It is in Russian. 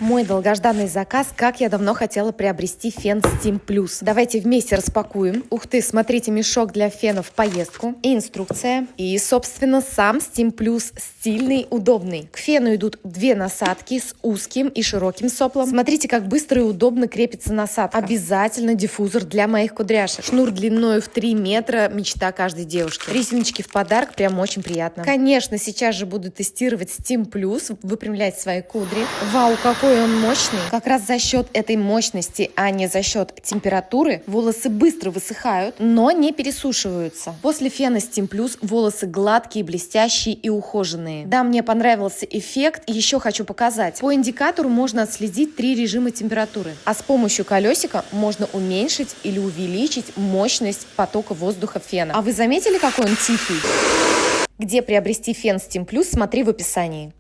Мой долгожданный заказ, как я давно хотела приобрести фен Steam Plus. Давайте вместе распакуем. Ух ты, смотрите, мешок для фена в поездку. И инструкция. И, собственно, сам Steam Plus стильный, удобный. К фену идут две насадки с узким и широким соплом. Смотрите, как быстро и удобно крепится насадка. Обязательно диффузор для моих кудряшек. Шнур длиной в 3 метра. Мечта каждой девушки. Резиночки в подарок, прям очень приятно. Конечно, сейчас же буду тестировать Steam Plus, выпрямлять свои кудри. Вау, какой он мощный. Как раз за счет этой мощности, а не за счет температуры, волосы быстро высыхают, но не пересушиваются. После фена Steam Plus волосы гладкие, блестящие и ухоженные. Да, мне понравился эффект. Еще хочу показать. По индикатору можно отследить 3 режима температуры, а с помощью колесика можно уменьшить или увеличить мощность потока воздуха фена. А вы заметили, какой он тихий? Где приобрести фен Steam Plus, смотри в описании.